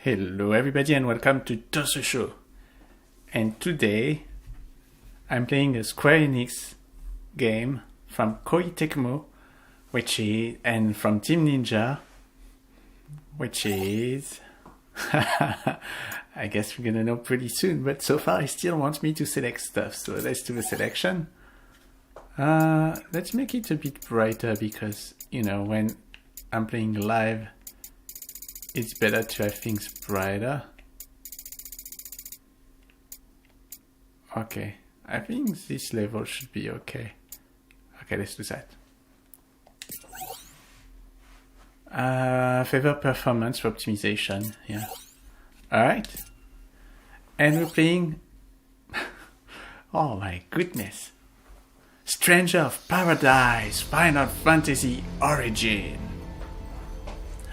Hello everybody and welcome to Tosu Show. And today I'm playing a Square Enix game from Koei Tecmo, and from Team Ninja, which is I guess we're gonna know pretty soon, but so far it still wants me to select stuff, so let's do the selection. Let's make it a bit brighter because, you know, when I'm playing live it's better to have things brighter. Okay, I think this level should be okay. Okay, let's do that. Favor performance for optimization, yeah. Alright. And we're playing... oh my goodness. Stranger of Paradise, Final Fantasy Origin.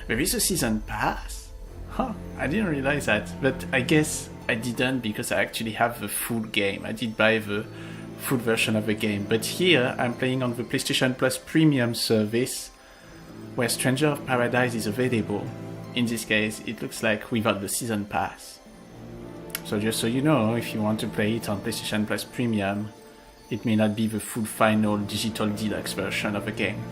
There is a season pass? Huh, I didn't realize that, but I guess I didn't because I actually have the full game. I did buy the full version of the game, but here I'm playing on the PlayStation Plus Premium service where Stranger of Paradise is available. In this case, it looks like without the season pass. So just so you know, if you want to play it on PlayStation Plus Premium, it may not be the full final digital deluxe version of the game.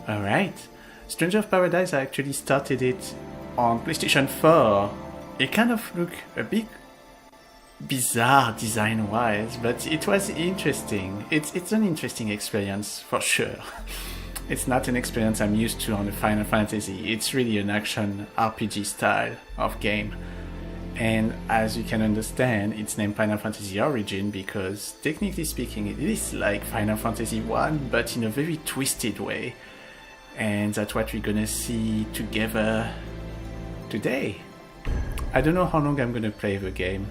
Alright. Stranger of Paradise, I actually started it on PlayStation 4. It kind of looked a bit bizarre design-wise, but it was interesting. It's an interesting experience for sure. It's not an experience I'm used to on the Final Fantasy. It's really an action RPG style of game. And as you can understand, it's named Final Fantasy Origin because, technically speaking, it is like Final Fantasy 1, but in a very twisted way. And that's what we're gonna see together today. I don't know how long I'm gonna play the game.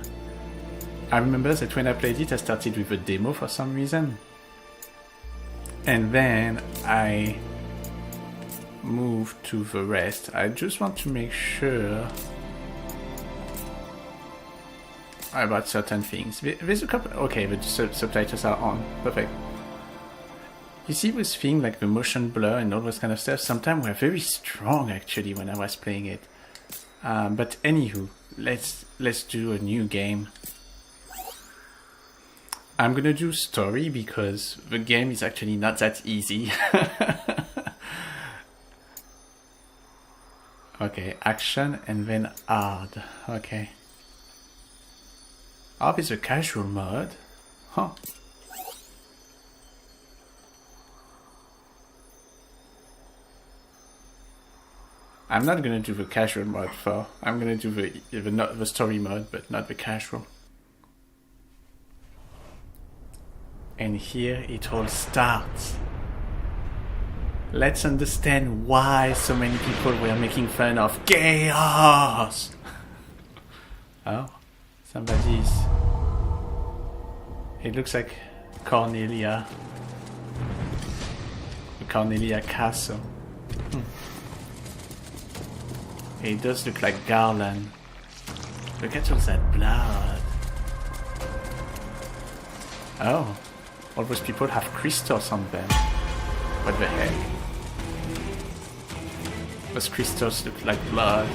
I remember that when I played it, I started with a demo for some reason. And then I moved to the rest. I just want to make sure about certain things. There's a couple... okay, the subtitles are on. Perfect. You see this thing like the motion blur and all those kind of stuff, sometimes were very strong actually when I was playing it. But anywho, let's do a new game. I'm gonna do story because the game is actually not that easy. Okay, action and then hard. Okay. Oh, there's a casual mode. Huh. I'm not gonna do the casual mode for. I'm gonna do the story mode, but not the casual. And here it all starts. Let's understand why so many people were making fun of chaos. Oh, somebody's. It looks like Cornelia. The Cornelia Castle. It does look like Garland. Look at all that blood. Oh, all those people have crystals on them. What the heck? Those crystals look like blood.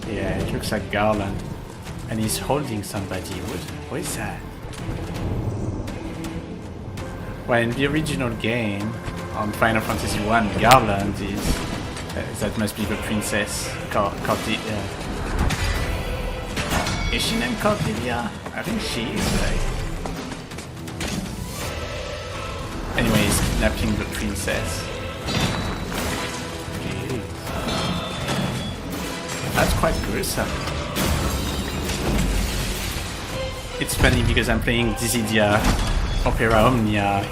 Yeah, it looks like Garland. And he's holding somebody. What is that? Well, in the original game, on Final Fantasy 1, Garland is... that must be the princess, Cordelia. Is she named Cordelia? I think she is, right? Anyway, he's kidnapping the princess. Jeez. That's quite gruesome. It's funny because I'm playing Dissidia Opera Omnia,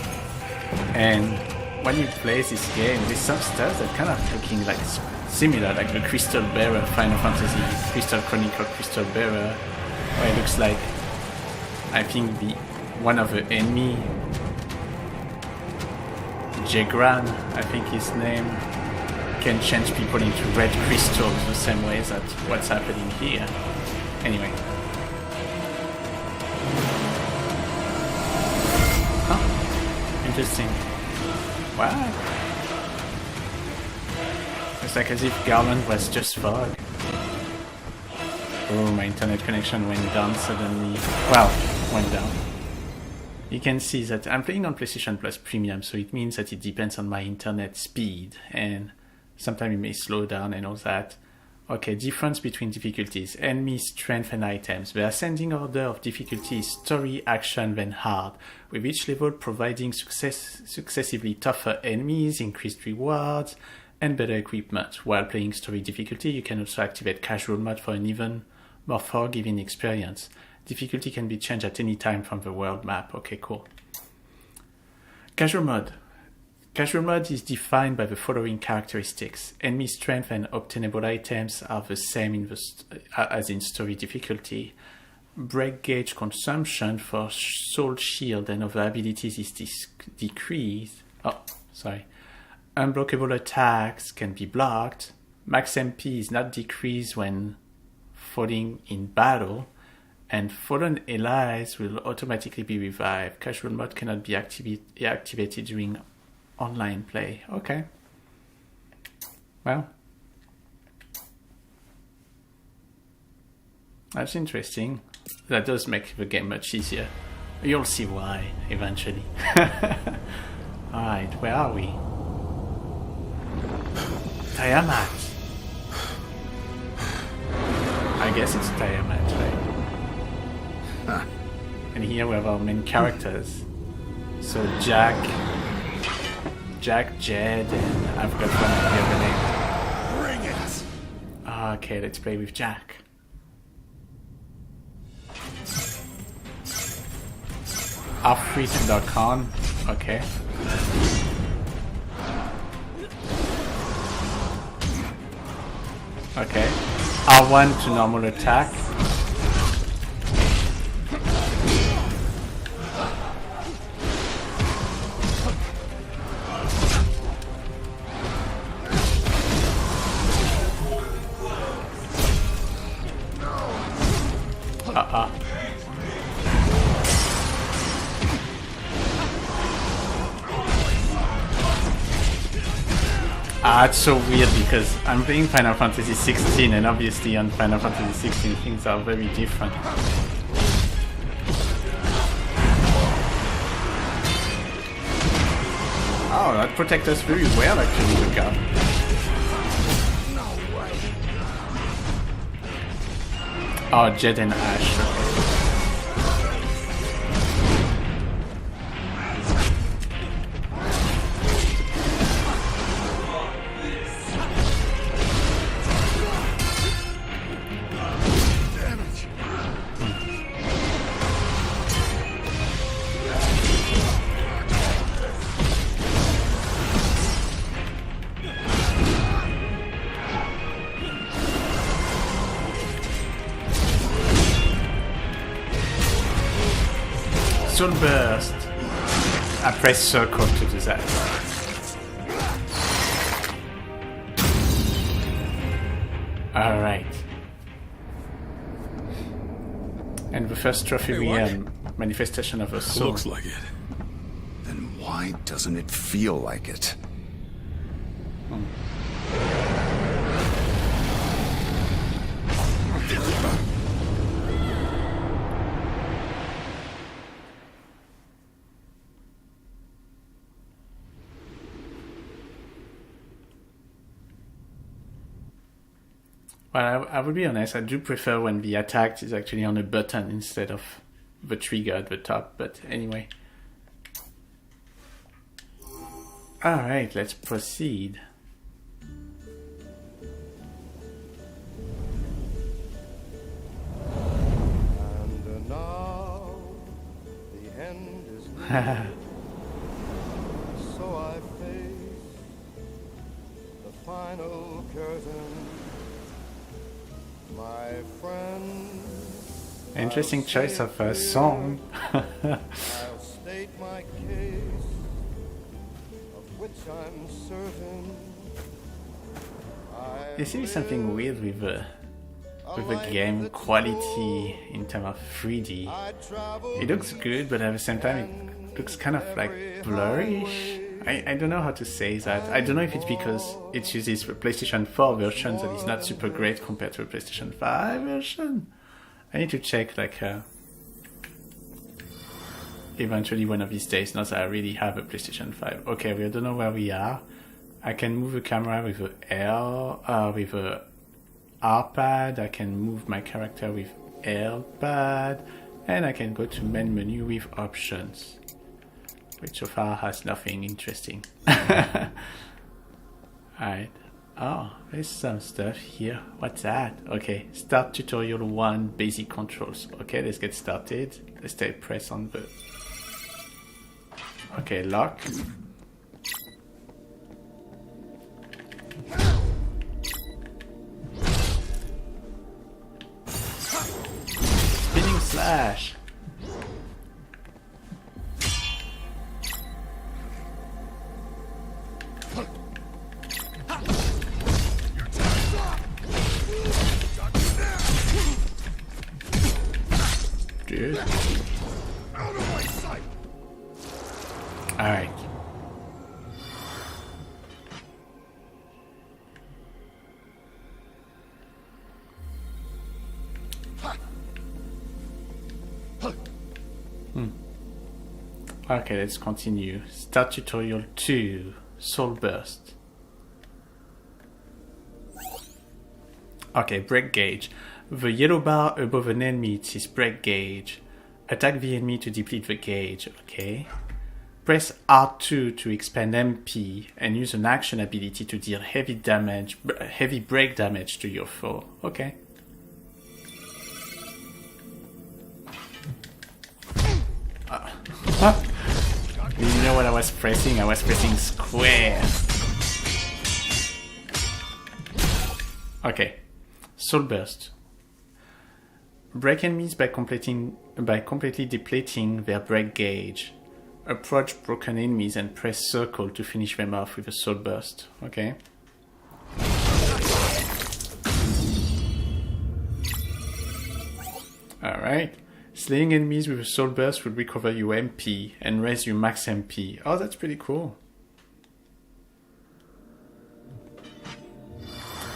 and when you play this game, there's some stuff that kind of looking like similar, like the Crystal Bearer, Final Fantasy Crystal Chronicle Crystal Bearer, where it looks like, I think one of the enemy, Jegran, I think his name, can change people into red crystals the same way as what's happening here. Anyway. Huh? interesting. What? It's like as if Garland was just fog. Oh, my internet connection went down suddenly. Well, went down. You can see that I'm playing on PlayStation Plus Premium, so it means that it depends on my internet speed, and sometimes it may slow down and all that. Okay, difference between difficulties. Enemy strength and items. The ascending order of difficulty is story, action, then hard, with each level providing successively tougher enemies, increased rewards, and better equipment. While playing story difficulty, you can also activate casual mode for an even more forgiving experience. Difficulty can be changed at any time from the world map. Okay, cool. Casual mode. Casual mode is defined by the following characteristics. Enemy strength and obtainable items are the same as in story difficulty. Break gauge consumption for soul shield and other abilities is decreased. Unblockable attacks can be blocked. Max MP is not decreased when falling in battle. And fallen allies will automatically be revived. Casual mode cannot be activated during online play. Okay. Well. That's interesting. That does make the game much easier. You'll see why, eventually. Alright, where are we? Tiamat. I guess it's Tiamat, right? Huh. And here we have our main characters. So Jack, Jed, and I forgot the other name. Bring it! Okay, let's play with Jack. R3 to Dokkan. Okay. Okay. R1 to normal attack. It's so weird because I'm playing Final Fantasy 16 and obviously on Final Fantasy 16 things are very different. Oh, that protects us very well actually, the gun. Oh, Jed and Ash. Okay. Soul Burst. I press circle to do that. Alright. And the first trophy we have, Manifestation of a Soul. Looks like it. Then why doesn't it feel like it? Well, I would be honest, I do prefer when the attack is actually on a button instead of the trigger at the top, but anyway. Alright, let's proceed. And now the end is near. So I face the final curtain. My friend, Interesting choice of a song. I'll state my case, of which I'm certain. There seems something weird with the game quality in terms of 3D. It looks good, but at the same time looks kind of like blurry-ish. I don't know how to say that. I don't know if it's because it uses the PlayStation 4 version that is not super great compared to the PlayStation 5 version. I need to check, like, eventually one of these days, now that I really have a PlayStation 5. Okay, we don't know where we are. I can move the camera with a with a R pad. I can move my character with L pad. And I can go to main menu with options, which so far has nothing interesting. Alright. Oh, there's some stuff here. What's that? Okay, start tutorial 1, basic controls. Okay, let's get started. Let's press on the... Okay, lock. Spinning slash. Dude. Out of my sight! Alright. Okay, let's continue. Start tutorial 2, Soul Burst. Okay, break gauge. The yellow bar above an enemy is break gauge. Attack the enemy to deplete the gauge, okay. Press R2 to expand MP and use an action ability to deal heavy break damage to your foe, okay. You know what I was pressing? I was pressing square. Okay, Soul Burst. Break enemies by completely depleting their break gauge. Approach broken enemies and press circle to finish them off with a Soul Burst. Okay. Alright. Slaying enemies with a Soul Burst will recover your MP and raise your max MP. Oh, that's pretty cool.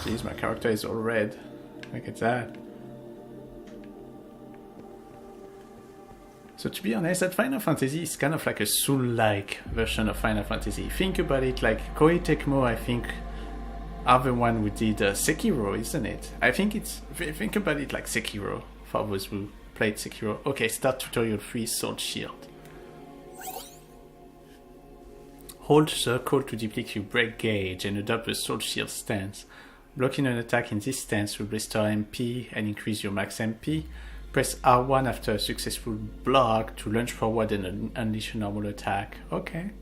Jeez, my character is all red. Look at that. So to be honest, that Final Fantasy is kind of like a Soul-like version of Final Fantasy. Think about it, like Koei Tecmo, I think, are the one who did Sekiro, isn't it? I think it's... Think about it like Sekiro, for those who played Sekiro. Okay, start tutorial 3, Sword Shield. Hold circle to deplete your break gauge and adopt the Sword Shield stance. Blocking an attack in this stance will restore MP and increase your max MP. Press R1 after a successful block to launch forward and unleash a normal attack. Okay.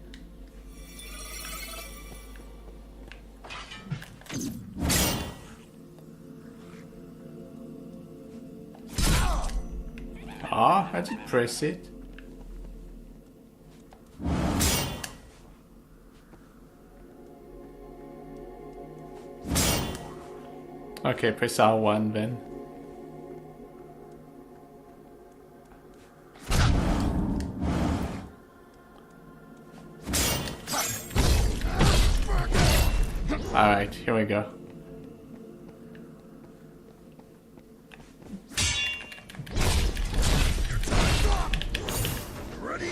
Ah, I did press it. Okay, press R1 then. Alright, here we go. Ready?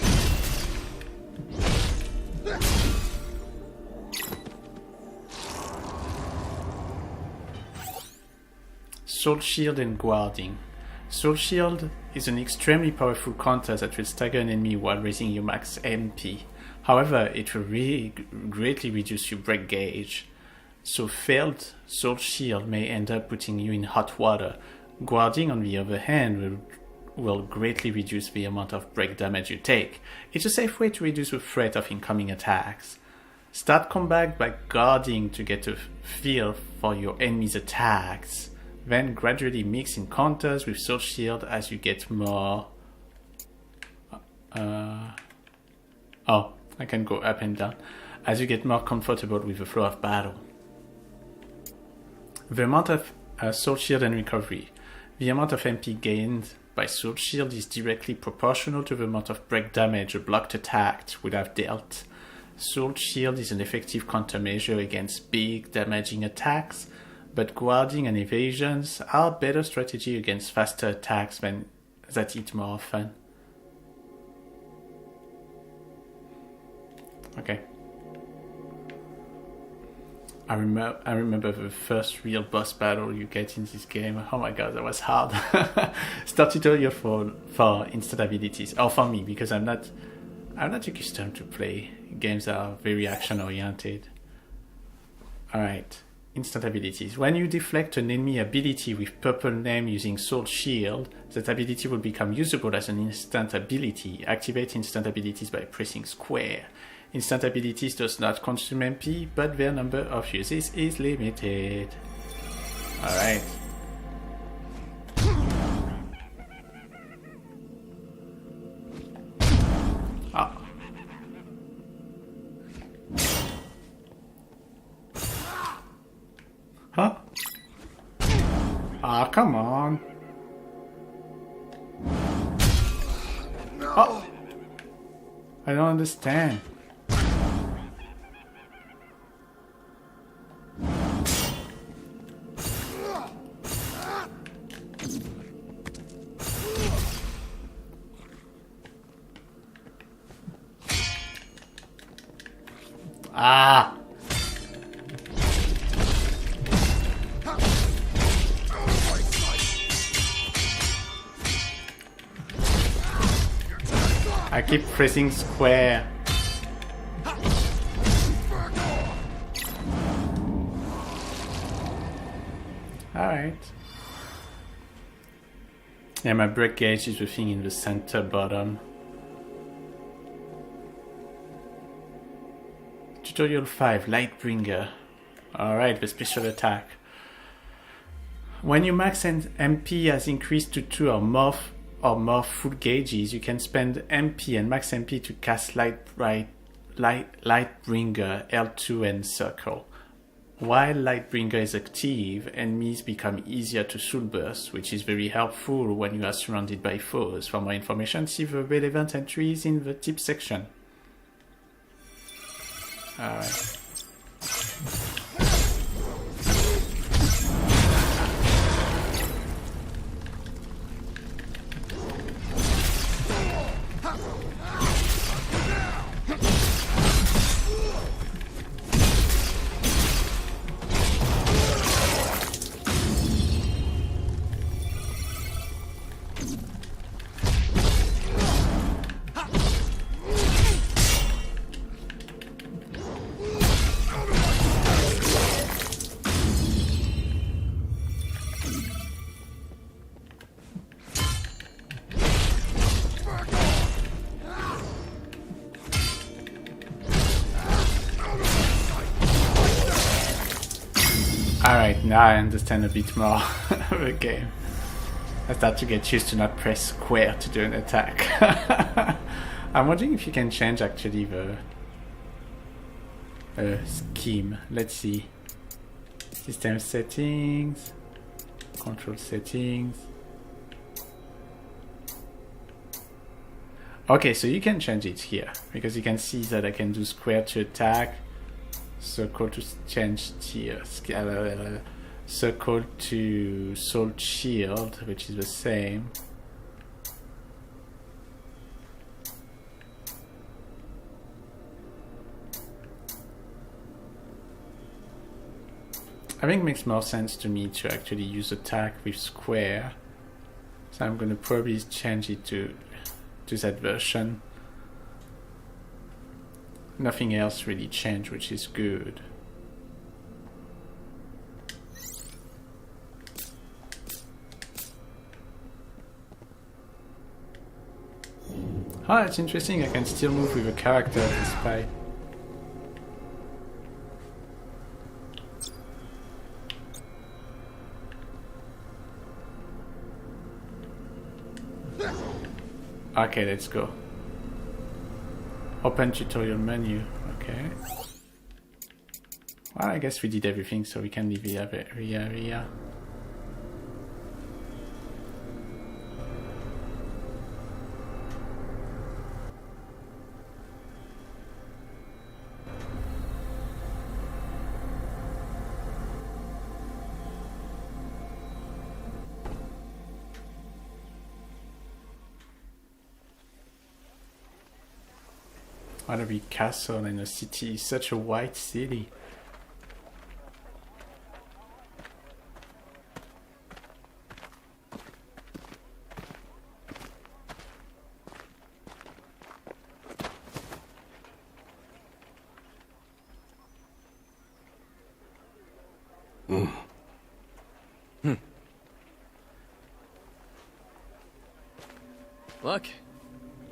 Soul Shield and Guarding. Soul Shield is an extremely powerful counter that will stagger an enemy while raising your max MP. However, it will really greatly reduce your break gauge. So failed Soul Shield may end up putting you in hot water. Guarding, on the other hand, will greatly reduce the amount of break damage you take. It's a safe way to reduce the threat of incoming attacks. Start combat by guarding to get a feel for your enemy's attacks. Then gradually mix encounters with Soul Shield as you get more... Oh, I can go up and down. As you get more comfortable with the flow of battle. The amount of Soul Shield and recovery. The amount of MP gained by Soul Shield is directly proportional to the amount of break damage a blocked attack would have dealt. Soul Shield is an effective countermeasure against big, damaging attacks, but guarding and evasions are a better strategy against faster attacks that hit more often. Okay. I remember the first real boss battle you get in this game. Oh my god, that was hard. Start tutorial for instant abilities. Or for me, because I'm not accustomed to play games that are very action oriented. Alright. Instant abilities. When you deflect an enemy ability with purple name using Soul Shield, that ability will become usable as an instant ability. Activate instant abilities by pressing square. Instant abilities does not consume MP, but their number of uses is limited. Alright. Oh. Huh? Ah, come on. Oh. I don't understand. Ah! I keep pressing square. Alright. Yeah, my break gauge is the thing in the center bottom. Tutorial 5, Lightbringer. Alright, the special attack. When your max MP has increased to 2 or more full gauges, you can spend MP and max MP to cast Lightbringer, L2 and Circle. While Lightbringer is active, enemies become easier to soul burst, which is very helpful when you are surrounded by foes. For more information, see the relevant entries in the tips section. Alright. Alright, now I understand a bit more of the game. I start to get used to not press square to do an attack. I'm wondering if you can change actually the scheme. Let's see. System settings, control settings. Okay, so you can change it here because you can see that I can do square to attack, circle to change tier, circle to Soul Shield, which is the same. I think it makes more sense to me to actually use attack with square, so I'm gonna probably change it to that version. Nothing else really changed, which is good. Oh, it's interesting, I can still move with a character despite. Okay, let's go. Open tutorial menu. Okay. Well, I guess we did everything, so we can leave the area. Wanna be castle in a city, such a white city. Look,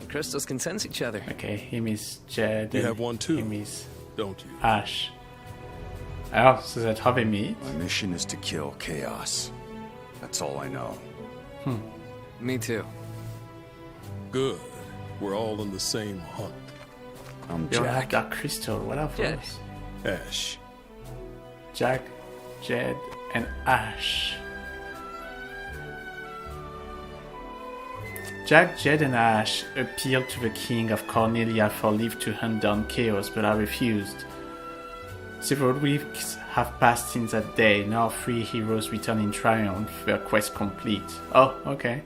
crystals can sense each other. Okay, him is Jed. You and have one too, Him is don't you? Ash. Alors, so that's how they meet. My mission is to kill Chaos. That's all I know. Me too. Good. We're all on the same hunt. I'm You have Jack. Dark Crystal, what are Jed. those? Ash. Jack, Jed, and Ash. Jack, Jed, and Ash appealed to the king of Cornelia for leave to hunt down Chaos, but I refused. Several weeks have passed since that day. Now 3 heroes return in triumph, their quest complete. Oh, okay.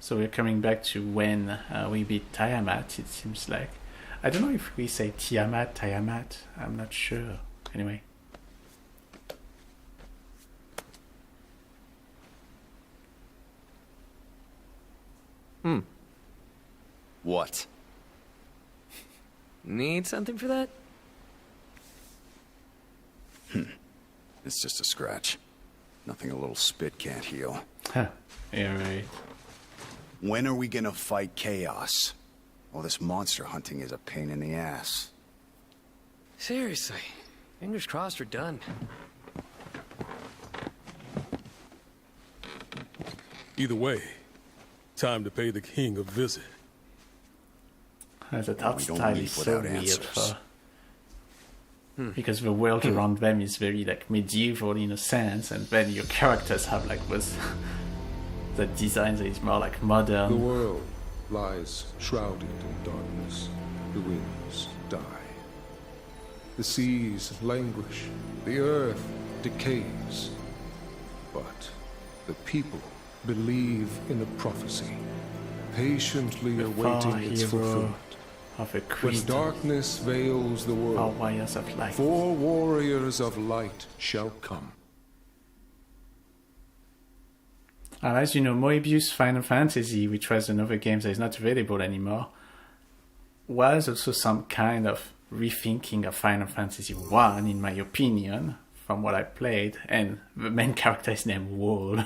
So we're coming back to when we beat Tiamat, it seems like. I don't know if we say Tiamat. I'm not sure. Anyway. What? Need something for that? It's just a scratch. Nothing a little spit can't heal. Huh. Yeah, right. When are we gonna fight Chaos? All this monster hunting is a pain in the ass. Seriously. Fingers crossed we're done. Either way, time to pay the king a visit. The art We don't style leave is so without weird answers. because the world around them is very like medieval in a sense, and then your characters have like was the design that is more like The modern. world lies shrouded in darkness. The winds die. The seas languish. The earth decays. But the people believe in a prophecy, patiently The awaiting far its hero fulfillment. of a When Christ, darkness veils the or world, warriors of light. 4 warriors of light shall come. And as you know, Moebius Final Fantasy, which was another game that is not available anymore, was also some kind of rethinking of Final Fantasy 1, in my opinion, from what I played. And the main character is named Wall,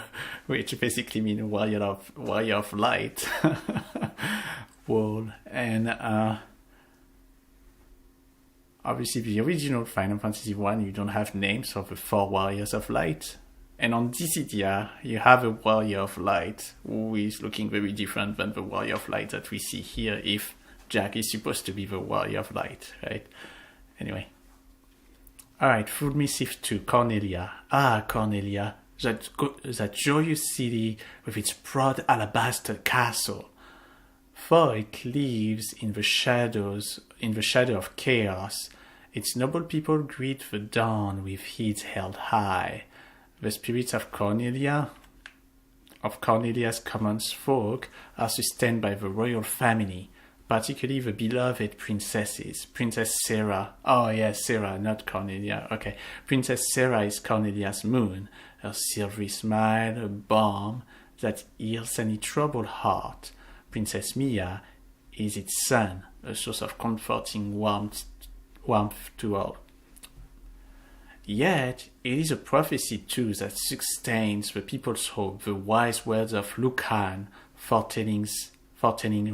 which basically means warrior of light. Wall. And obviously the original Final Fantasy 1, you don't have names for the 4 warriors of light. And on Dissidia, you have a warrior of light who is looking very different than the warrior of light that we see here, if Jack is supposed to be the warrior of light, right? Anyway. Alright, Food Missive to Cornelia. Ah, Cornelia, that joyous city with its proud alabaster castle. For it lives in the shadow of chaos. Its noble people greet the dawn with heads held high. The spirits of Cornelia's common folk, are sustained by the royal family, particularly the beloved princesses. Princess Sarah. Oh yes, Sarah, not Cornelia. Okay. Princess Sarah is Cornelia's moon, her silvery smile, a balm that heals any troubled heart. Princess Mia is its sun, a source of comforting warmth to all. Yet, it is a prophecy too that sustains the people's hope, the wise words of Lucan, foretelling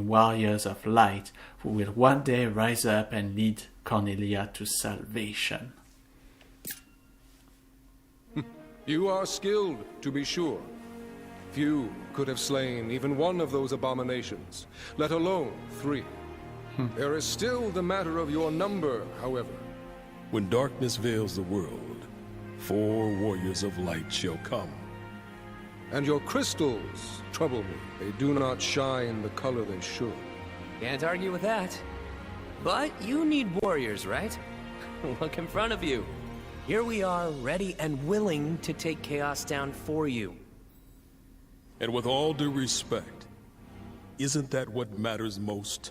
warriors of light who will one day rise up and lead Cornelia to salvation. You are skilled, to be sure. Few could have slain even one of those abominations, let alone 3. There is still the matter of your number, however. When darkness veils the world, 4 warriors of light shall come. And your crystals trouble me. They do not shine the color they should. Can't argue with that. But you need warriors, right? Look in front of you. Here we are, ready and willing to take Chaos down for you. And with all due respect, isn't that what matters most?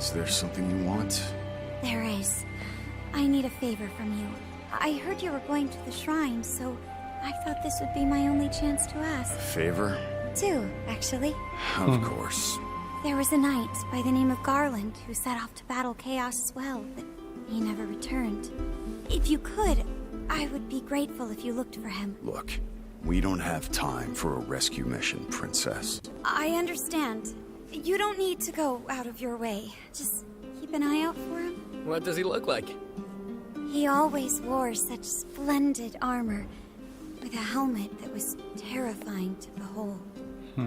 Is there something you want? There is. I need a favor from you. I heard you were going to the shrine, so I thought this would be my only chance to ask. Favor? Two, actually. Of course. There was a knight by the name of Garland who set off to battle Chaos as well, but he never returned. If you could, I would be grateful if you looked for him. Look, we don't have time for a rescue mission, Princess. I understand. You don't need to go out of your way. Just keep an eye out for him. What does he look like? He always wore such splendid armor, with a helmet that was terrifying to behold.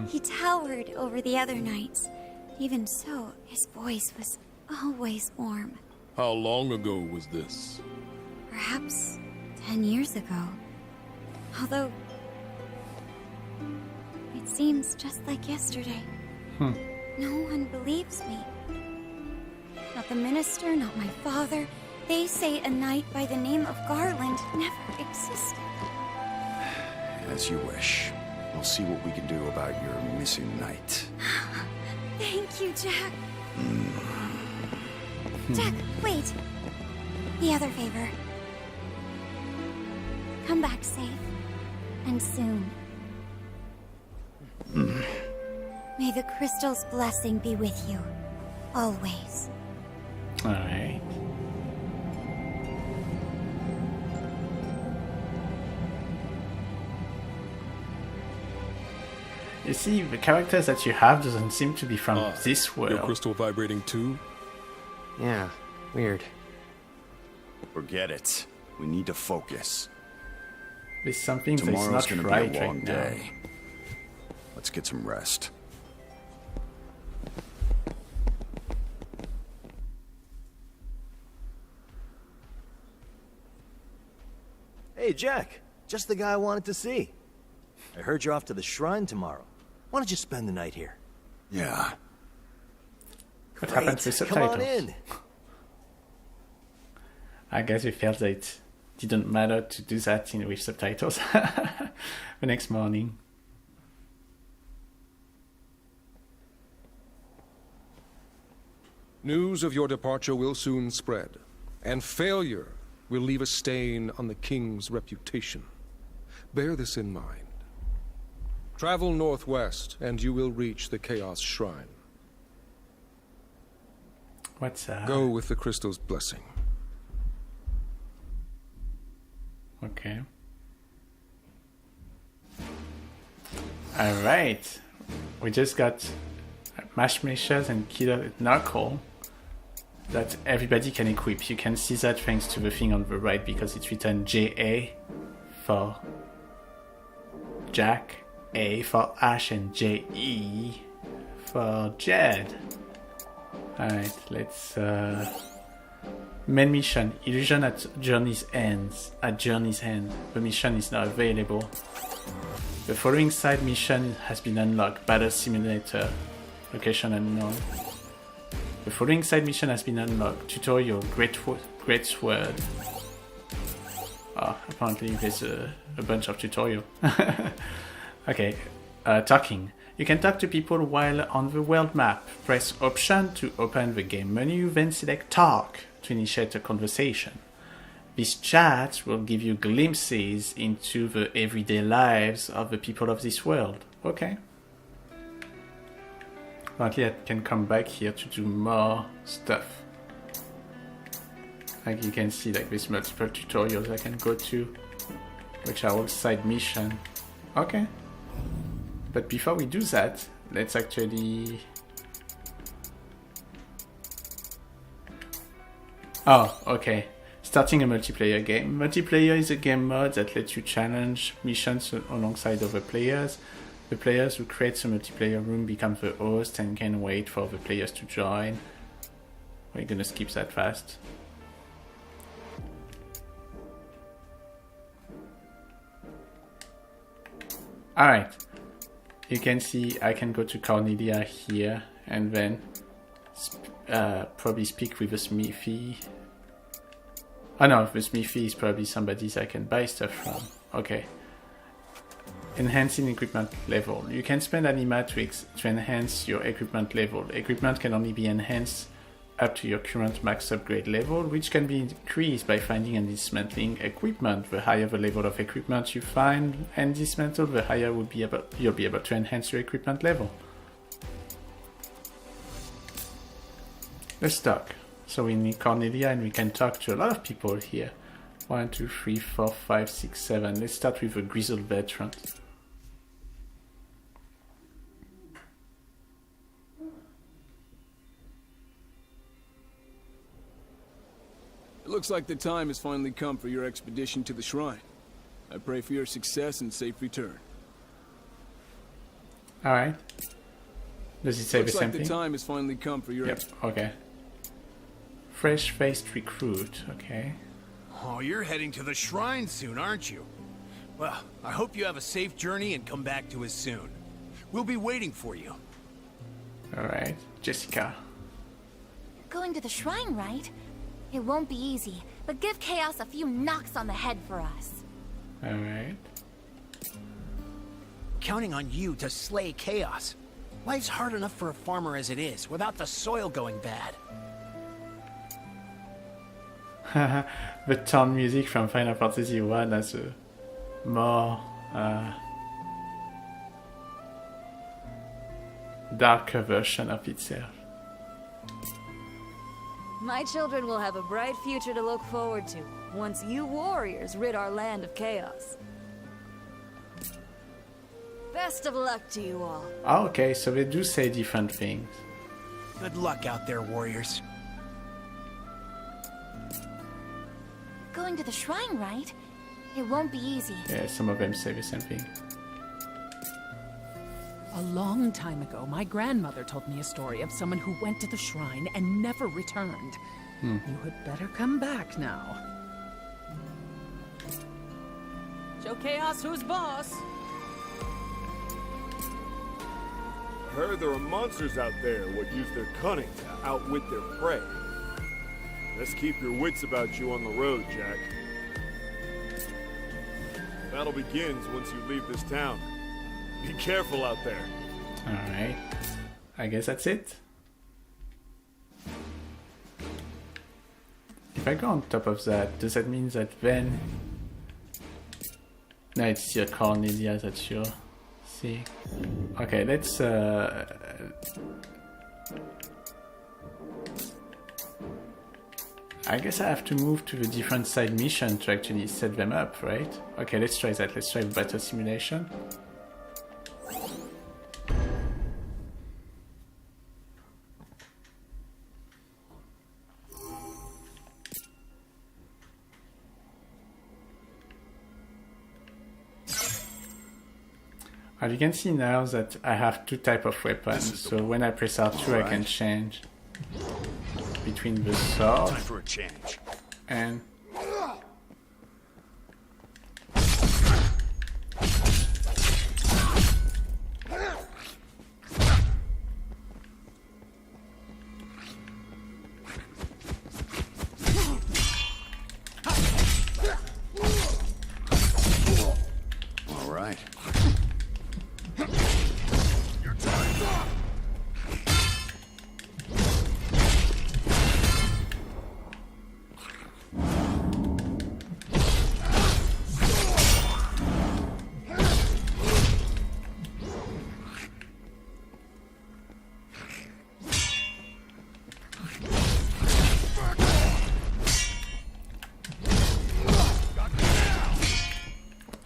He towered over the other knights. Even so, his voice was always warm. How long ago was this? Perhaps 10 years ago. Although, it seems just like yesterday. No one believes me. Not the minister, not my father. They say a knight by the name of Garland never existed. As you wish. We'll see what we can do about your missing knight. Thank you, Jack. Jack, wait. The other favor. Come back safe. And soon. May the crystal's blessing be with you. Always. Alright. You see, the characters that you have doesn't seem to be from this world. Your crystal vibrating too? Yeah, weird. Forget it. We need to focus. There's something that's Tomorrow's not gonna right be a long right now. day. Let's get some rest. Hey, Jack. Just the guy I wanted to see. I heard you're off to the shrine tomorrow. Why don't you spend the night here? Yeah. What happened to Come on subtitles? in. I guess we felt that it didn't matter to do that with subtitles the next morning. News of your departure will soon spread, and failure will leave a stain on the king's reputation. Bear this in mind. Travel northwest, and you will reach the Chaos Shrine. What's that? Go with the crystal's blessing. Okay. Alright. We just got Mash Meshers and Killer Knuckle that everybody can equip. You can see that thanks to the thing on the right because it's written JA for Jack, A for Ash, and JE for Jed. Alright, let's main mission, illusion at journey's end. At journey's end, the mission is now available. The following side mission has been unlocked. Battle simulator, location unknown. The following side mission has been unlocked. Tutorial, Great Sword. Oh, apparently there's a bunch of tutorial. Okay, talking. You can talk to people while on the world map. Press Option to open the game menu, then select Talk to initiate a conversation. These chats will give you glimpses into the everyday lives of the people of this world. Okay. Apparently I can come back here to do more stuff. Like you can see, like there's multiple tutorials I can go to, which are all side mission. Okay. But before we do that, let's actually... Oh, okay. Starting a multiplayer game. Multiplayer is a game mode that lets you challenge missions alongside other players. The players who creates a multiplayer room become the host and can wait for the players to join. We're gonna skip that fast. Alright. You can see I can go to Cornelia here and then probably speak with a smithy. Oh no, the smithy is probably somebody I can buy stuff from. Okay. Enhancing equipment level. You can spend anima to enhance your equipment level. Equipment can only be enhanced up to your current max upgrade level, which can be increased by finding and dismantling equipment. The higher the level of equipment you find and dismantle, the higher you'll be able to enhance your equipment level. Let's talk. So we need Cornelia and we can talk to a lot of people here. 1, 2, 3, 4, 5, 6, 7. Let's start with a grizzled veteran. It looks like the time has finally come for your expedition to the shrine. I pray for your success and safe return. Alright. Does it say the Looks same like thing? the time has finally come for your okay. Fresh-faced recruit, okay. Oh, you're heading to the shrine soon, aren't you? Well, I hope you have a safe journey and come back to us soon. We'll be waiting for you. Alright, Jessica. Going to the shrine, right? It won't be easy, but give Chaos a few knocks on the head for us. Alright. Counting on you to slay Chaos. Life's hard enough for a farmer as it is, without the soil going bad. The town music from Final Fantasy 1 has a more darker version of itself. My children will have a bright future to look forward to once you warriors rid our land of chaos. Best of luck to you all. Oh, okay, so they do say different things. Good luck out there, warriors. Going to the shrine, right? It won't be easy. Yeah, some of them say the same thing. A long time ago, my grandmother told me a story of someone who went to the shrine and never returned. You had better come back now. Show Chaos who's boss. Heard there are monsters out there what use their cunning to outwit their prey. Best keep your wits about you on the road, Jack. Battle begins once you leave this town. Be careful out there. Alright. I guess that's it. If I go on top of that, does that mean that then... No, it's still Cornelia that you'll see. Okay, let's... I guess I have to move to the different side mission to actually set them up, right? Okay, let's try that. Let's try the battle simulation. As you can see now that I have two types of weapons, so when I press R2 I can change between the sword Time for a change. and All right.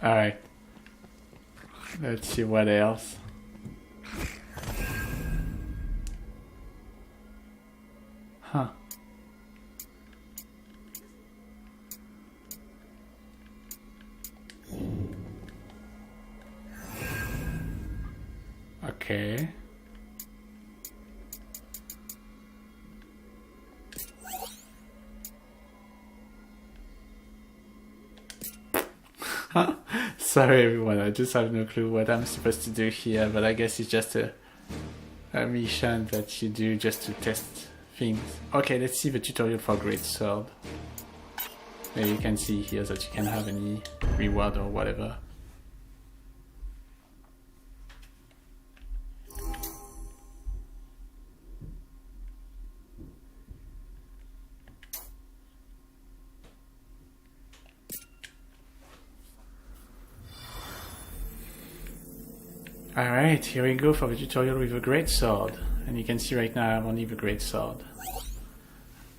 alright. Let's see what else. Huh. Okay. Sorry everyone, I just have no clue what I'm supposed to do here, but I guess it's just a mission that you do just to test things. Okay, let's see the tutorial for Great Sword. Maybe you can see here that you can have any reward or whatever. Alright, here we go for the tutorial with a great sword. And you can see right now I have only the great sword.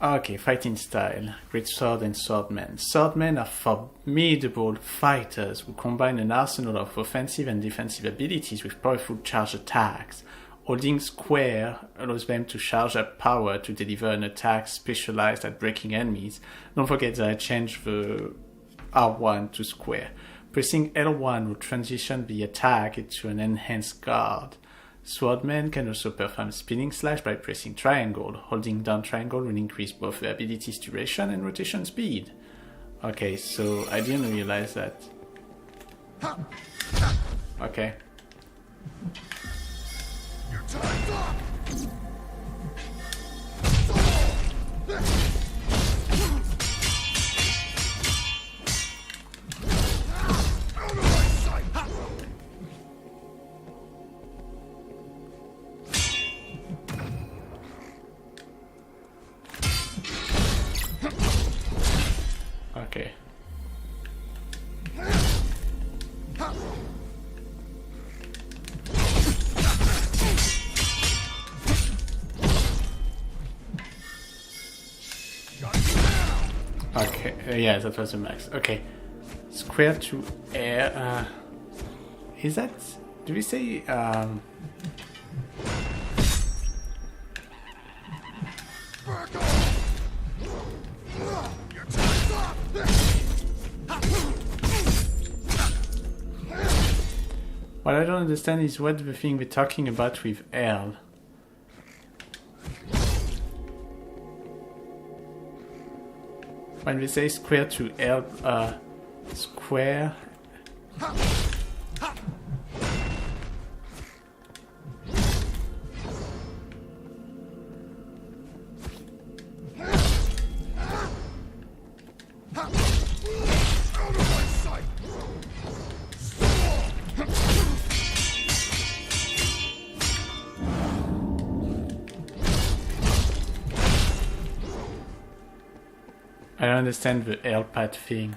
Okay, fighting style. Great sword and swordmen. Swordmen are formidable fighters who combine an arsenal of offensive and defensive abilities with powerful charge attacks. Holding square allows them to charge up power to deliver an attack specialized at breaking enemies. Don't forget that I changed the R1 to square. Pressing L1 will transition the attack into an enhanced guard. Swordmen can also perform spinning slash by pressing triangle. Holding down triangle will increase both the ability's duration and rotation speed. Okay, so I didn't realize that. Okay. Your time's up! Out of my sight! Okay. Okay, yeah, that was the max. Okay. Square to air, is that, do we say, what I don't understand is what the thing we're talking about with L. When we say square to L, square. I don't understand the L pad thing.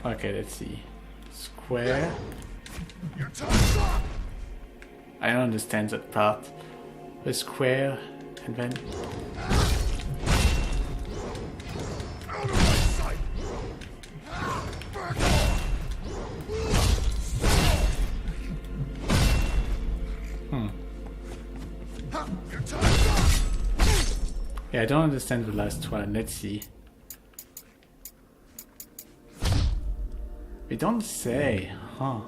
Okay, let's see. Square. I don't understand that part. The square and then. Yeah, I don't understand the last one. Let's see. We don't say, huh?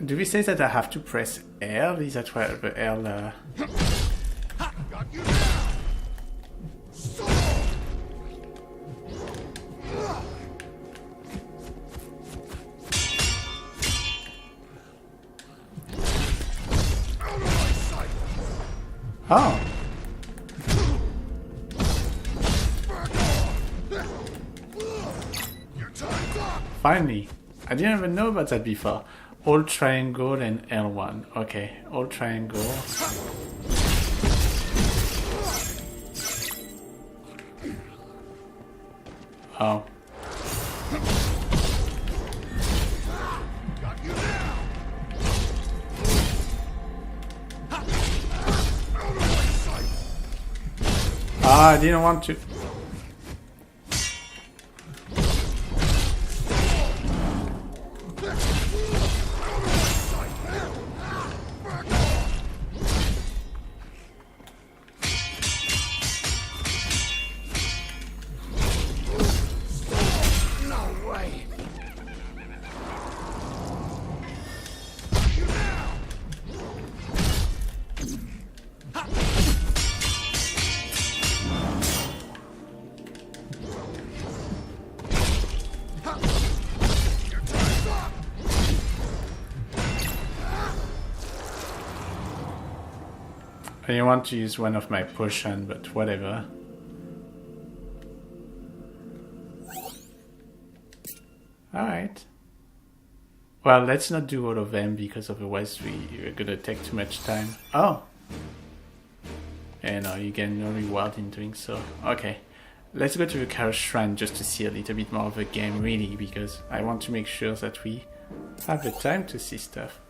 Do we say that I have to press L? Is that where the L? Oh. Finally. I didn't even know about that before. Hold triangle and L1. Okay, hold triangle. Oh. Ah, I didn't want to. I didn't want to use one of my potions, but whatever. Alright. Well, let's not do all of them because otherwise we're gonna take too much time. Oh! And you get no reward in doing so. Okay. Let's go to the Chaos Shrine just to see a little bit more of the game, really, because I want to make sure that we have the time to see stuff.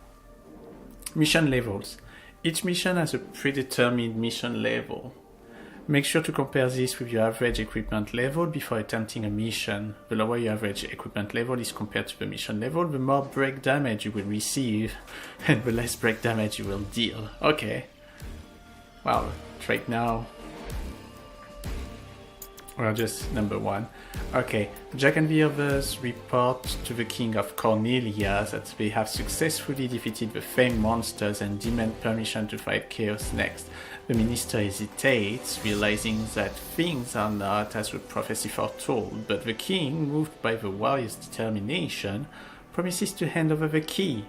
Mission levels. Each mission has a predetermined mission level. Make sure to compare this with your average equipment level before attempting a mission. The lower your average equipment level is compared to the mission level, the more break damage you will receive, and the less break damage you will deal. Okay. Well, right now, well, just number 1. Okay, Jack and the others report to the King of Cornelia that they have successfully defeated the famed monsters and demand permission to fight Chaos next. The minister hesitates, realizing that things are not as the prophecy foretold, but the king, moved by the warrior's determination, promises to hand over the key.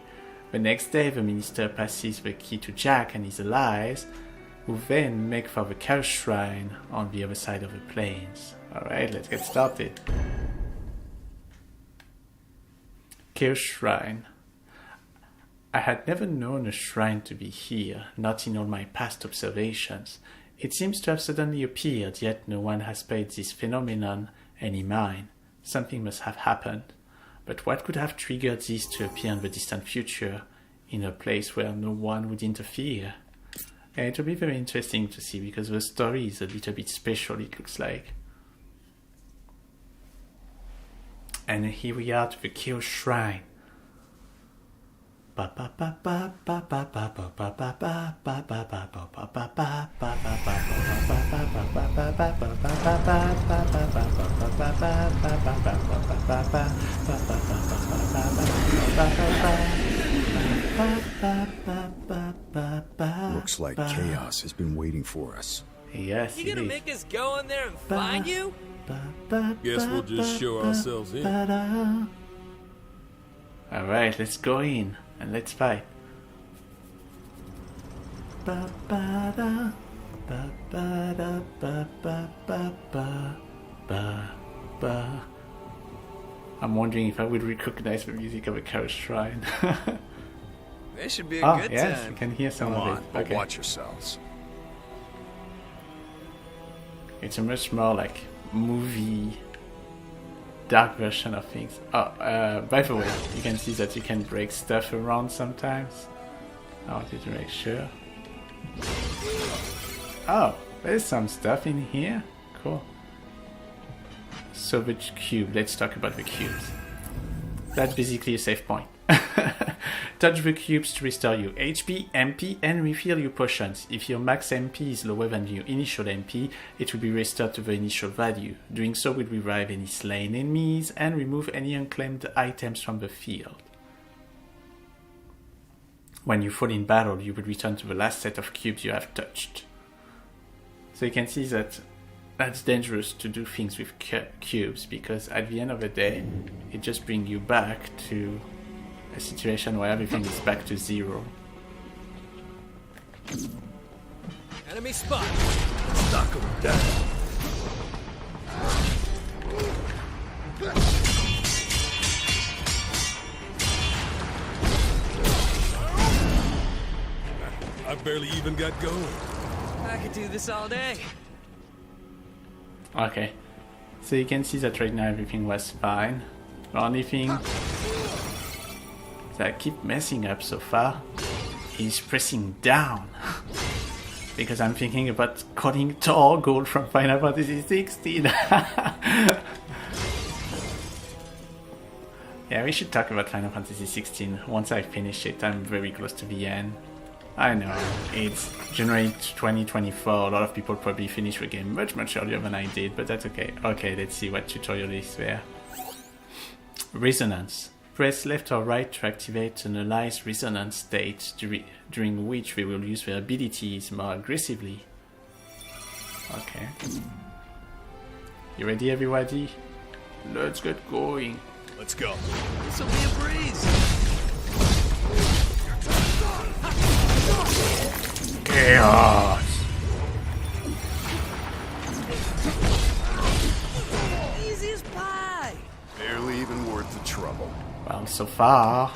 The next day, the minister passes the key to Jack and his allies, who then make for the Chaos Shrine on the other side of the plains. Alright, let's get started. Chaos Shrine. I had never known a shrine to be here, not in all my past observations. It seems to have suddenly appeared, yet no one has paid this phenomenon any mind. Something must have happened. But what could have triggered this to appear in the distant future, in a place where no one would interfere? And it will be very interesting to see, because the story is a little bit special, it looks like. And here we are to the Chaos Shrine. Looks like Chaos has been waiting for us. Yes, You gonna make us go in there and find you? Guess we'll just show ourselves in. Alright, let's go in and let's fight. I'm wondering if I would recognize the music of a Chaos Shrine. This should be a good yes, time. you can hear some Come of on, it. but Okay. watch yourselves. It's a much more like movie dark version of things. Oh, by the way, you can see that you can break stuff around sometimes. I wanted to make sure. Oh, there's some stuff in here. Cool. So the cube, let's talk about the cubes. That's basically a save point. Touch the cubes to restore your HP, MP, and refill your potions. If your max MP is lower than your initial MP, it will be restored to the initial value. Doing so will revive any slain enemies and remove any unclaimed items from the field. When you fall in battle, you will return to the last set of cubes you have touched. So you can see that that's dangerous to do things with cubes, because at the end of the day, it just brings you back to a situation where everything is back to zero. Enemy spot. Let's knock him down. I barely even got going. I could do this all day. Okay, so you can see that right now everything was fine. The only thing that I keep messing up so far is pressing down. Because I'm thinking about calling Torgold from Final Fantasy 16. Yeah, we should talk about Final Fantasy 16 once I finish it. I'm very close to the end. I know, it's January 2024, a lot of people probably finish the game much earlier than I did, but that's okay. Okay, let's see what tutorial is there. Resonance. Press left or right to activate an ally's resonance state, during which they will use their abilities more aggressively. Okay. You ready, everybody? Let's get going. Let's go. This'll be a breeze. Chaos! Easy as pie. Barely even worth the trouble. Well, so far,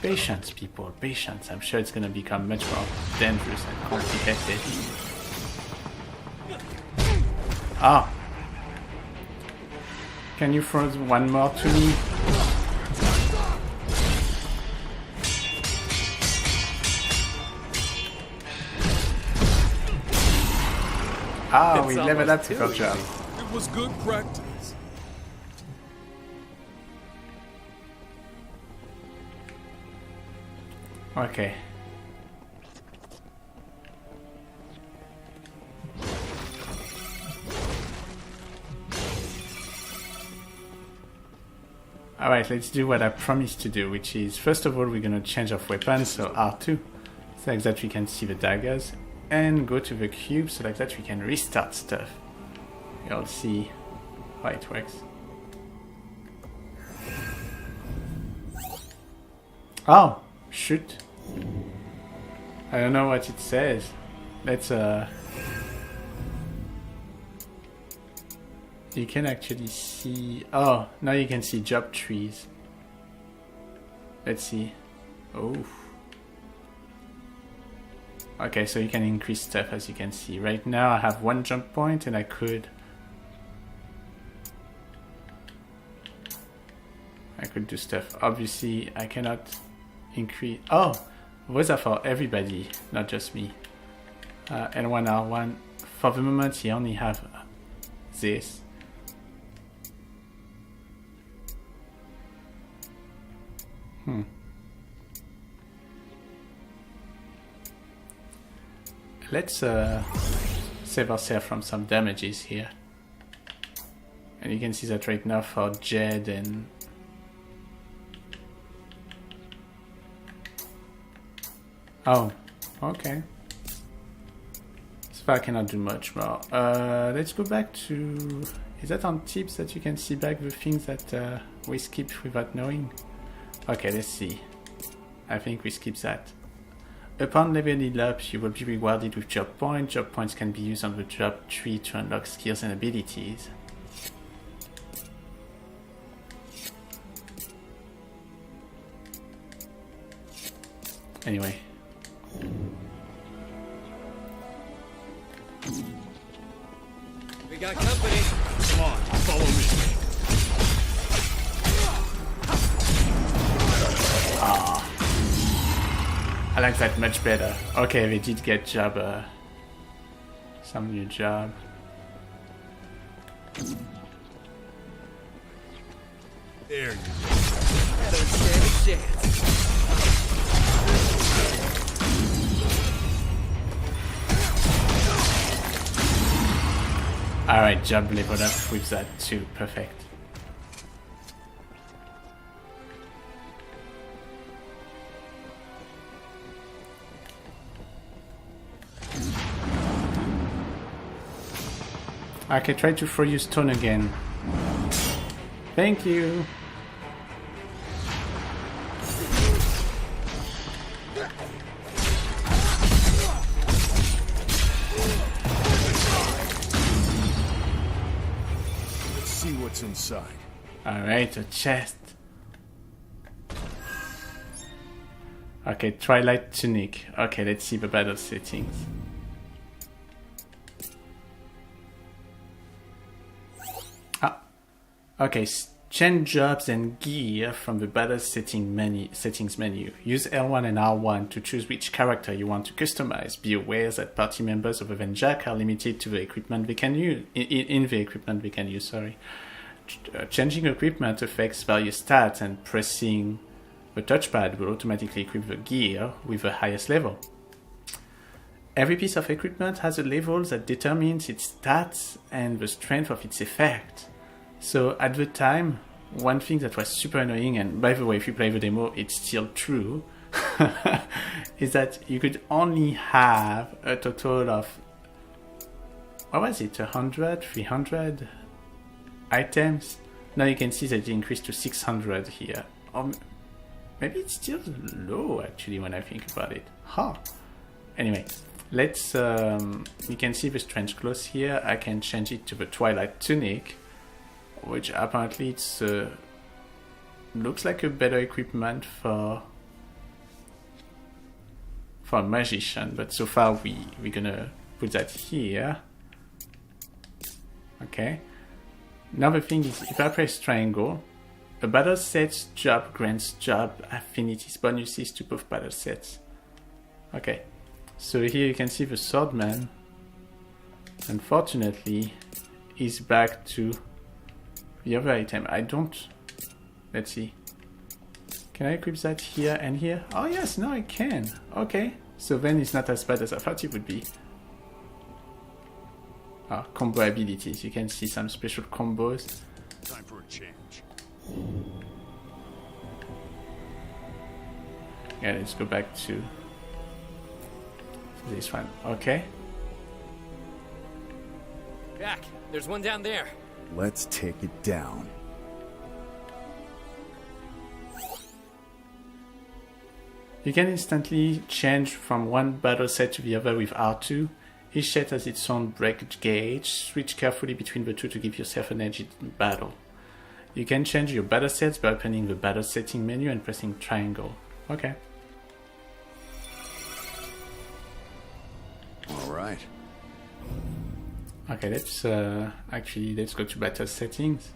patience, people, patience. I'm sure it's gonna become much more dangerous and complicated. Ah! Can you throw one more to me? Ah, we leveled up to culture. It was good practice. Okay. Alright, let's do what I promised to do, which is, first of all, we're gonna change of weapon, so R2, so like that we can see the daggers, and go to the cube, so like that we can restart stuff. You'll see how it works. Oh, shoot. I don't know what it says. Let's you can actually see... Oh, now you can see job trees. Let's see. Oh. Okay, so you can increase stuff as you can see. Right now I have one jump point and I could do stuff. Obviously I cannot increase... Oh! Those are for everybody, not just me. L1, R1. For the moment you only have this. Let's save ourselves from some damages here. And you can see that right now for Jed and... Oh, okay. So far I cannot do much more. Let's go back to... Is that on tips that you can see back the things that we skipped without knowing? Okay, let's see. I think we skip that. Upon leveling up, you will be rewarded with job points. Job points can be used on the job tree to unlock skills and abilities. Anyway. We got company. Come on, follow me. Ah, I like that much better. Okay, they did get job, some new job. There you go. I don't stand a chance. Alright, job leveled up with that too. Perfect. Okay, try to throw you stone again. Thank you. Let's see what's inside. Alright, a chest. Okay, Twilight Tunic. Okay, let's see the battle settings. Okay, change jobs and gear from the battle settings menu. Use L1 and R1 to choose which character you want to customize. Be aware that party members other than Jack are limited to the equipment they can use. In the equipment they can use, sorry. Changing equipment affects various stats, and pressing the touchpad will automatically equip the gear with the highest level. Every piece of equipment has a level that determines its stats and the strength of its effect. So at the time, one thing that was super annoying, and by the way, if you play the demo, it's still true, is that you could only have a total of, what was it, 100, 300 items? Now you can see that it increased to 600 here. Or maybe it's still low actually when I think about it. Huh. Anyway, let's, you can see the strange clothes here. I can change it to the Twilight Tunic, which apparently it's looks like a better equipment for a magician, but so far we're gonna put that here. Okay. Another thing is, if I press triangle, a battle set's job grants job affinities bonuses to both battle sets. Okay, so here you can see the swordman, unfortunately, is back to the other item. Let's see. Can I equip that here and here? Oh yes, now I can. Okay, so then it's not as bad as I thought it would be. Combo abilities. You can see some special combos. Time for a change. Yeah, let's go back to this one. Okay. Jack, there's one down there. Let's take it down. You can instantly change from one battle set to the other with R2. Each set has its own break gauge. Switch carefully between the two to give yourself an edge in battle. You can change your battle sets by opening the battle setting menu and pressing triangle. Okay. Alright. Okay, let's go to battle settings.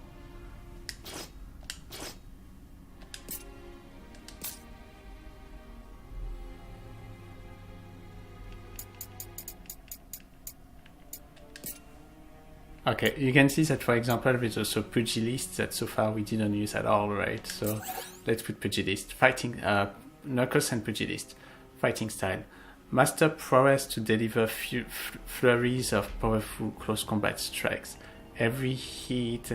Okay, you can see that, for example, there's also Pugilist that so far we didn't use at all, right? So let's put Pugilist. Fighting, Knuckles and Pugilist. Fighting style. Master prowess to deliver flurries of powerful close combat strikes. Every hit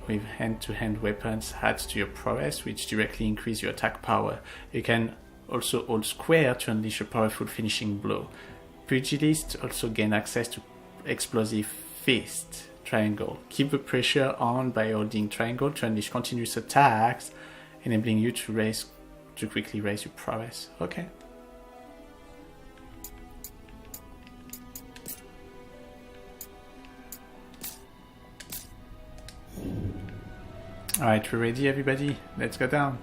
with hand-to-hand weapons adds to your prowess, which directly increases your attack power. You can also hold square to unleash a powerful finishing blow. Pugilist also gain access to explosive fist. Triangle. Keep the pressure on by holding triangle to unleash continuous attacks, enabling you to quickly raise your prowess. Okay. Alright, we're ready, everybody? Let's go down.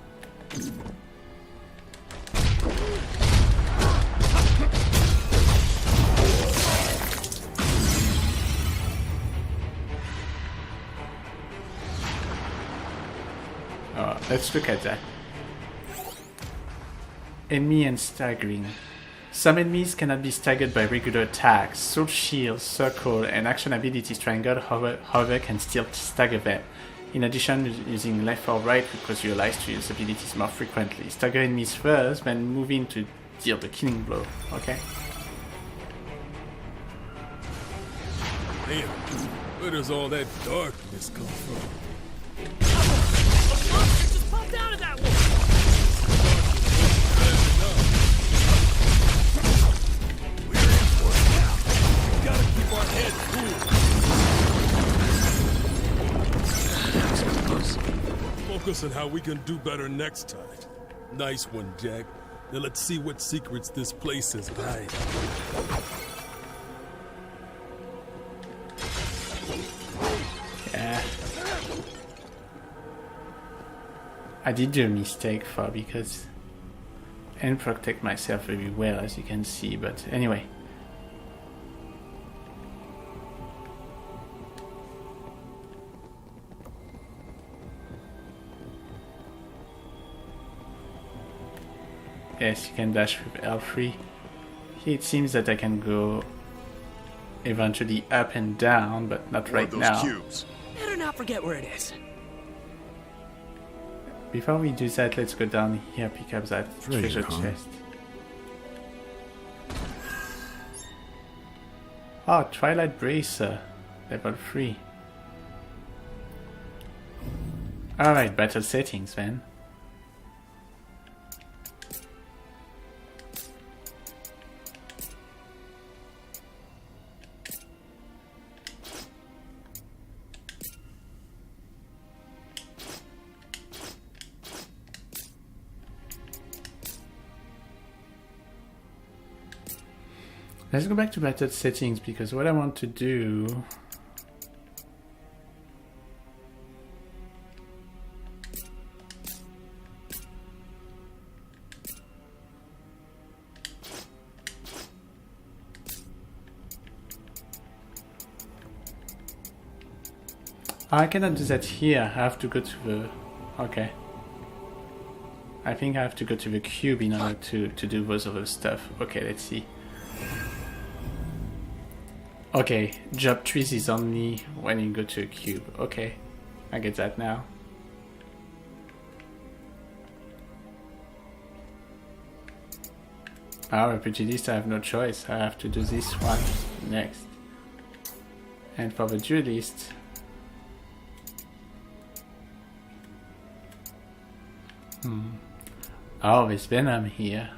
Let's look at that. Enemy and staggering. Some enemies cannot be staggered by regular attacks. Sword Shield, Circle, and action abilities Triangle, however, can still stagger them. In addition, using left or right will cause your allies to use abilities more frequently. Stagger enemies first, then move in to deal the killing blow. Okay. Damn, where does all that darkness come from? Just pop down to that one! We're in for it now. We gotta keep our heads cool. Focus on how we can do better next time. Nice one, Jack. Now let's see what secrets this place is hiding. Yeah. I did do a mistake because I didn't protect myself very well, as you can see, but anyway. Yes, you can dash with L3. Here it seems that I can go eventually up and down, but not right now. Cubes. Better not forget where it is. Before we do that, let's go down here, pick up that treasure chest. Oh, Twilight Bracer, level 3. Alright, battle settings then. Let's go back to battle settings, because what I want to do I cannot do that here. I have to go to the... Okay. I think I have to go to the cube in order to do those other stuff. Okay, let's see. Okay, job trees is only when you go to a cube. Okay, I get that now. Oh, Pugilist, I have no choice. I have to do this one next. And for the duelist... Oh, there's Venom here.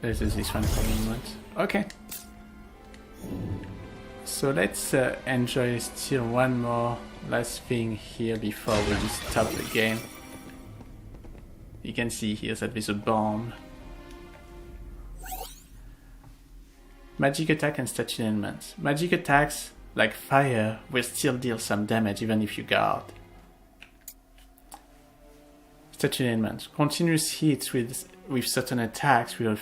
This is this one for the moment. Okay. So let's enjoy still one more last thing here before we just stop the game. You can see here that there's a bomb. Magic attack and statue elements. Magic attacks, like fire, will still deal some damage even if you guard. Statue elements. Continuous hits with certain attacks will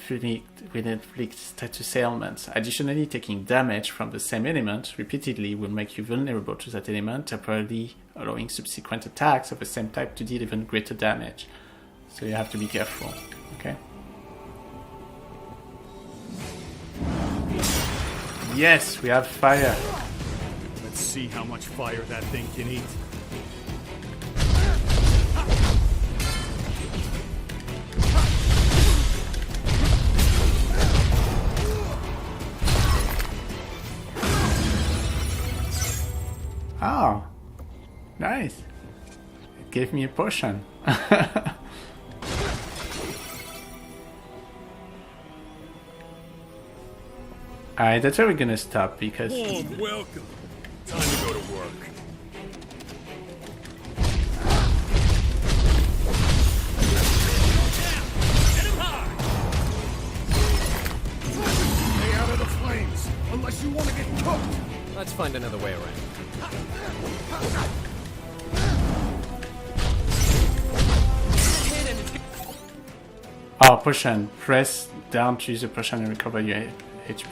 inflict status ailments. Additionally, taking damage from the same element repeatedly will make you vulnerable to that element, temporarily allowing subsequent attacks of the same type to deal even greater damage. So you have to be careful, okay? Yes, we have fire. Let's see how much fire that thing can eat. Oh, nice. It gave me a potion. Alright, that's where we're gonna stop because... Warm welcome. Time to go to work. Stay out of the flames, unless you want to get cooked. Let's find another way around. Oh, potion. Press down to use a potion and recover your HP.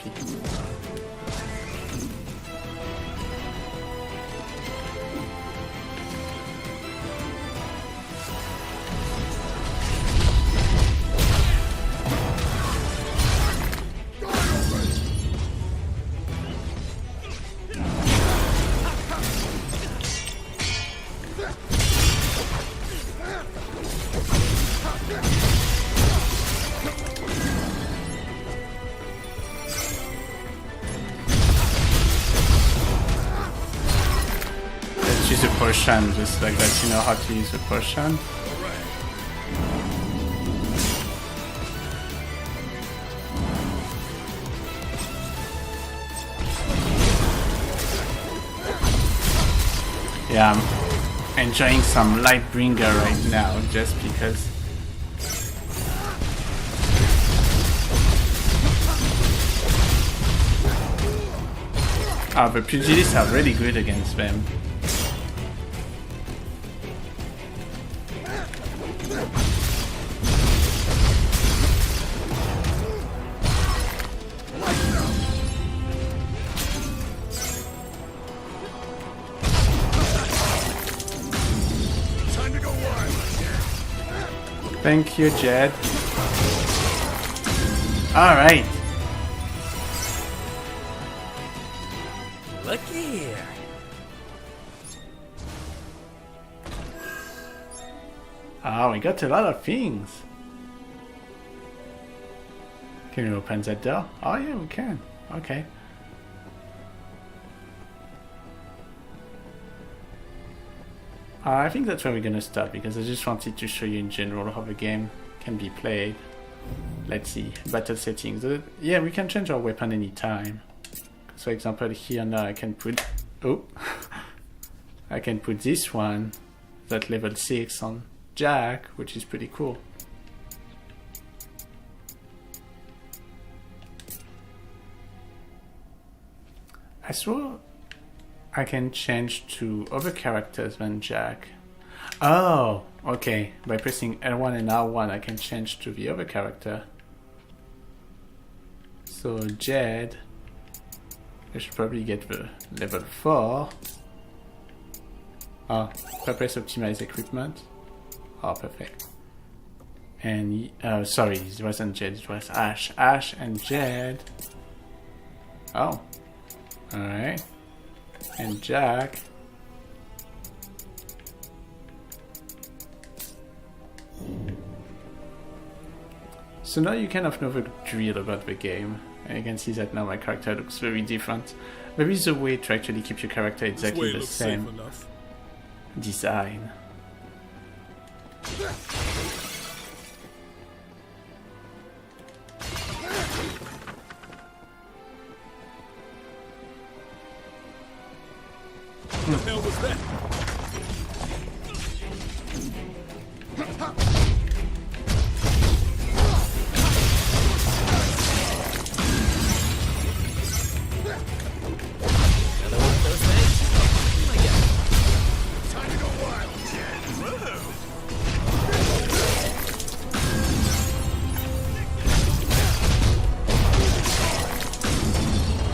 Use a potion just like that. You know how to use a potion. Yeah, I'm enjoying some Lightbringer right now just because. The Pugilists are really good against them. Thank you, Jed. Alright. Look here. Oh, we got a lot of things. Can we open that door? Oh yeah, we can. Okay. I think that's where we're gonna start because I just wanted to show you in general how the game can be played. Let's see, battle settings. Yeah, we can change our weapon anytime. So, for example, here now I can put... Oh! I can put this one, that level 6 on Jack, which is pretty cool. I saw I can change to other characters than Jack. Oh, okay. By pressing L1 and R1 I can change to the other character. So Jed, I should probably get the level 4. Oh, purpose optimize equipment. Oh, perfect. And, sorry, it wasn't Jed, it was Ash. Ash and Jed. Oh. Alright. And Jack. So now you kind of know the drill about the game. And you can see that now my character looks very different. There is a way to actually keep your character exactly the same design. What the hell was that?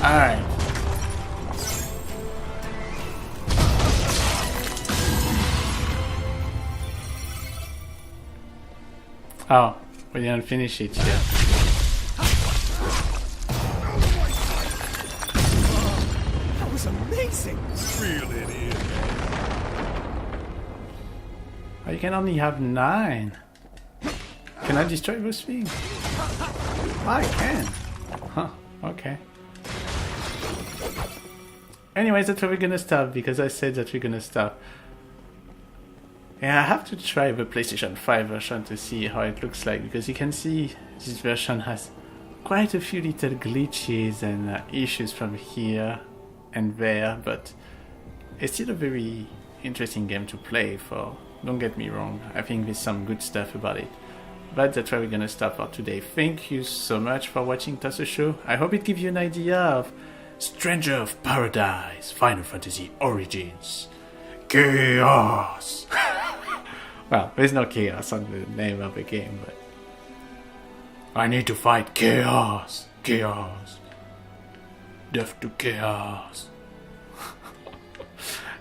Alright. Oh, we didn't finish it yet. That was amazing. Reel it in. Oh, you can only have 9. Can I destroy those things? I can. Huh, okay. Anyways, that's where we're gonna stop, because I said that we're gonna stop. Yeah, I have to try the PlayStation 5 version to see how it looks like, because you can see this version has quite a few little glitches and issues from here and there, but it's still a very interesting game to play for. Don't get me wrong, I think there's some good stuff about it. But that's where we're gonna stop for today. Thank you so much for watching Toss a Show. I hope it gives you an idea of Stranger of Paradise, Final Fantasy Origins, Chaos. Well, there's no chaos on the name of the game, but I need to fight chaos, chaos, death to chaos.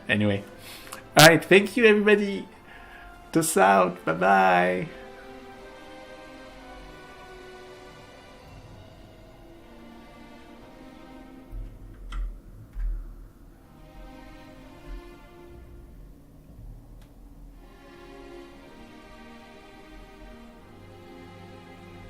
Anyway, alright, thank you everybody. Toss out, bye bye.